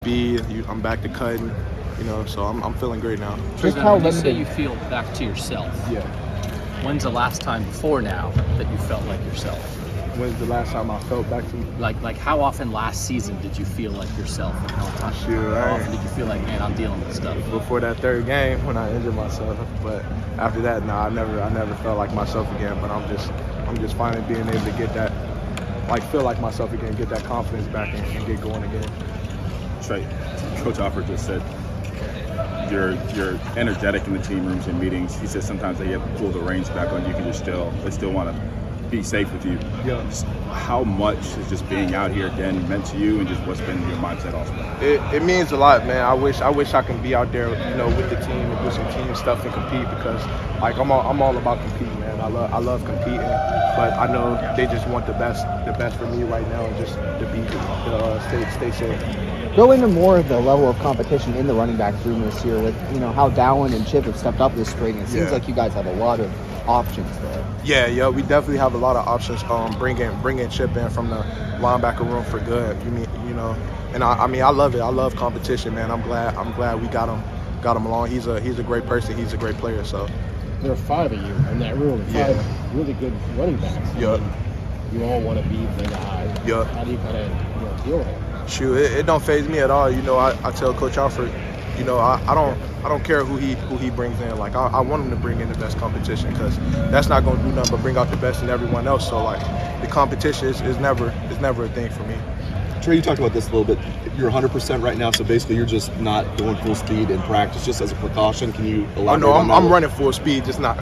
I'm back to cutting, so I'm feeling great now. TreVeyon, when you say you feel back to yourself, Yeah. when's the last time before now that you felt like yourself? When's the last time I felt back to me? Like how often last season did you feel like yourself? And how Sure, often did you feel like, man, I'm dealing with stuff? Before that third game when I injured myself, but after that, no, I never felt like myself again. But I'm just finally being able to get that, feel like myself again, get that confidence back and get going again. Trey, Coach Alford just said you're energetic in the team rooms and meetings. He said sometimes they have to pull the reins back on you because they still want to be safe with you. Yeah. How much is just being out here again meant to you, and just what's been your mindset also? It means a lot, man. I wish I can be out there, with the team and do some team stuff and compete because, I'm all about competing, man. I love competing, but I know they just want the best for me right now, and just to stay safe. Go into more of the level of competition in the running back room this year with, how Dallin and Chip have stepped up this spring. It seems like you guys have a lot of options there. Yeah, we definitely have a lot of options. Bringing Chip in from the linebacker room for good. And I love it. I love competition, man. I'm glad we got him along. He's a great person. He's a great player. So there are 5 of you in that room. 5 really good running backs. Yeah. You all want to be the guy. Yeah. How do you kind of deal with it? Shoot, it don't faze me at all. I tell Coach Alford, I don't care who he brings in. I want him to bring in the best competition because that's not going to do nothing but bring out the best in everyone else. So the competition is never a thing for me. Trey, you talked about this a little bit. You're 100% right now, so basically you're just not going full speed in practice, just as a precaution. Can you elaborate on that? I'm running full speed, just not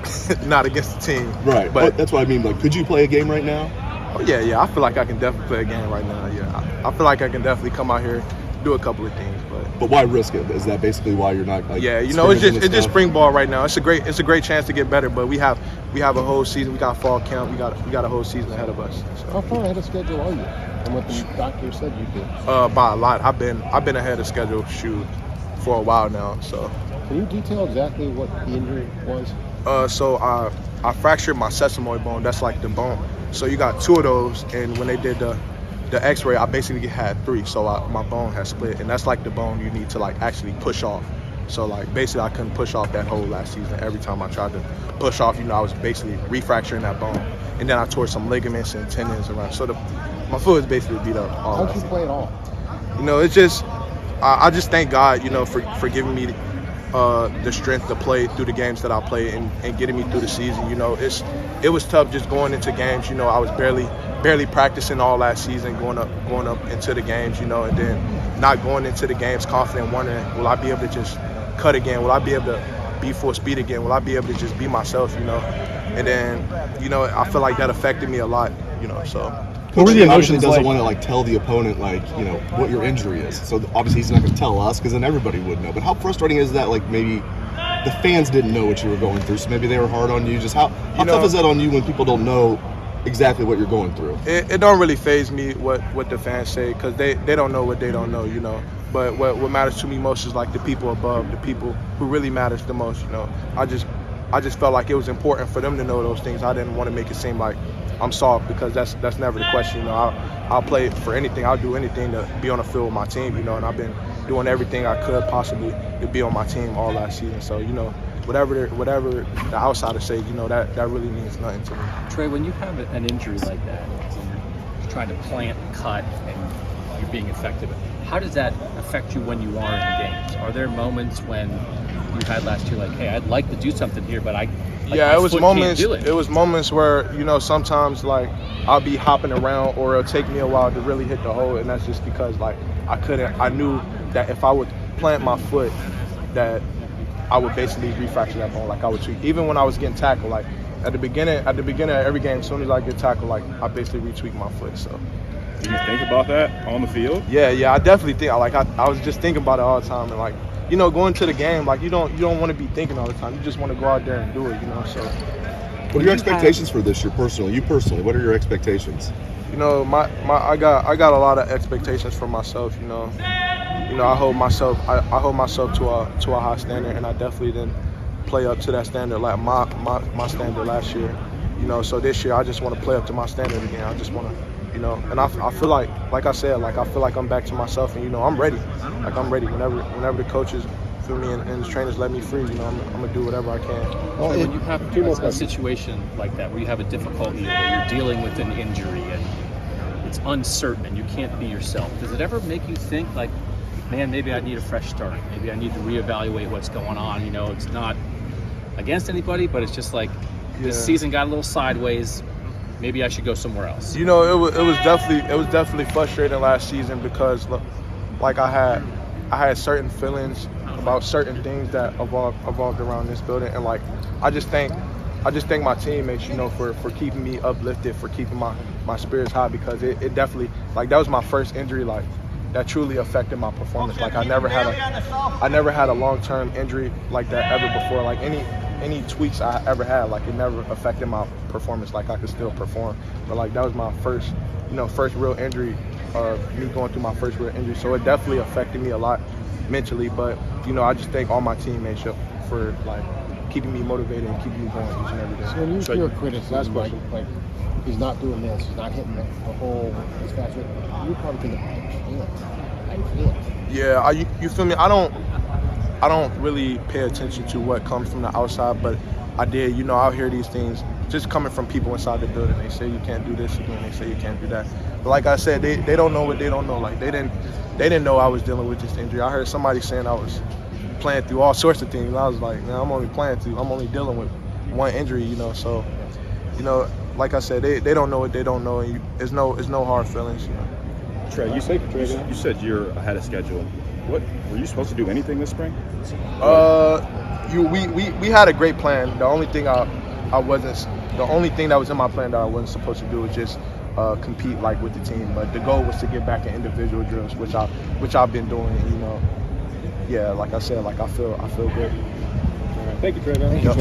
against the team. Right, but that's what I mean. Could you play a game right now? Oh, yeah. I feel like I can definitely play a game right now. Yeah, I feel like I can definitely come out here, do a couple of things. But why risk it? Is that basically why you're not it's just spring ball right now. It's a great chance to get better, but we have a whole season. We got fall camp. We got a whole season ahead of us. So. How far ahead of schedule are you? And what the doctor said you could? By a lot. I've been ahead of schedule for a while now. So. Can you detail exactly what the injury was? So I fractured my sesamoid bone. That's the bone. So you got 2 of those, and when they did the X-ray, I basically had 3. So my bone has split, and that's the bone you need to actually push off. So basically, I couldn't push off that hole last season. Every time I tried to push off, I was basically refracturing that bone, and then I tore some ligaments and tendons around. So my foot is basically beat up. How'd you play it all? It's just I just thank God, for giving me the strength to play through the games that I play and getting me through the season. It was tough just going into games. I was barely practicing all last season, going up into the games, and then not going into the games confident, wondering, will I be able to just cut again? Will I be able to be full speed again? Will I be able to just be myself, And then, I feel like that affected me a lot, so. What were the emotions doesn't want to tell the opponent what your injury is. So obviously he's not going to tell us because then everybody would know. But how frustrating is that? Maybe the fans didn't know what you were going through, so maybe they were hard on you. Just how tough is that on you when people don't know exactly what you're going through? It don't really faze me what the fans say because they don't know what they don't know, But what matters to me most is the people above, the people who really matters the most, I just felt like it was important for them to know those things. I didn't want to make it seem like I'm soft because that's never the question. I'll play for anything. I'll do anything to be on the field with my team. And I've been doing everything I could possibly to be on my team all last season. So whatever the outsiders say, that really means nothing to me. Trey, when you have an injury like that, you're trying to plant and cut, and you're being effective, how does that affect you when you are in games? Are there moments when you had last year hey, I'd like to do something here, but it was moments. It was moments where sometimes I'll be hopping around, or it'll take me a while to really hit the hole, and that's just because I couldn't. I knew that if I would plant my foot, that I would basically refracture that bone. I would tweak. Even when I was getting tackled, at the beginning of every game, as soon as I get tackled, I basically retweak my foot. So. Do you think about that on the field? Yeah, I definitely think. I was just thinking about it all the time, and going to the game, you don't want to be thinking all the time. You just want to go out there and do it, So. What are your expectations for this year personally? You personally, what are your expectations? I got a lot of expectations for myself. I hold myself to a high standard, and I definitely didn't play up to that standard my standard last year. So this year I just want to play up to my standard again. I just want to you know. And I feel like I said, like I feel like I'm back to myself, and you know, I'm ready. Like I'm ready whenever the coaches feel me and the trainers let me free. You know, I'm gonna do whatever I can. Well, when you have a situation like that where you have a difficult year, where you're dealing with an injury and it's uncertain and you can't be yourself, does it ever make you think like, man, maybe I need a fresh start. Maybe I need to reevaluate what's going on. You know, it's not against anybody, but it's just like this season got a little sideways. Maybe I should go somewhere else. You know, it was definitely frustrating last season because, like I had certain feelings about certain things that evolved around this building, and like I just thank my teammates, you know, for keeping me uplifted, for keeping my spirits high, because it definitely, like, that was my first injury, like, that truly affected my performance. Like I never had a long-term injury like that ever before. Like any tweaks I ever had, like it never affected my performance. Like I could still perform, but like that was my first real injury, me going through my first real injury. So it definitely affected me a lot mentally. But you know, I just thank all my teammates for like keeping me motivated and keeping me going each and every day. So when you hear criticism, like he's not doing this, he's not hitting the hole as fast, you probably think, I can't. Yeah, you feel me? I don't really pay attention to what comes from the outside, but I did. You know, I'll hear these things just coming from people inside the building. They say you can't do this again. They say you can't do that. But like I said, they don't know what they don't know. Like they didn't know I was dealing with this injury. I heard somebody saying I was playing through all sorts of things. And I was like, man, I'm only dealing with one injury, you know. So, you know, like I said, they don't know what they don't know, and it's no hard feelings, you know. Trey, you said you're ahead of schedule. What were you supposed to do anything this spring? We had a great plan. The only thing the only thing that was in my plan that I wasn't supposed to do was just compete like with the team. But the goal was to get back in individual drills, which I've been doing. You know, yeah, like I said, like I feel good. All right. Thank you, TreVeyon.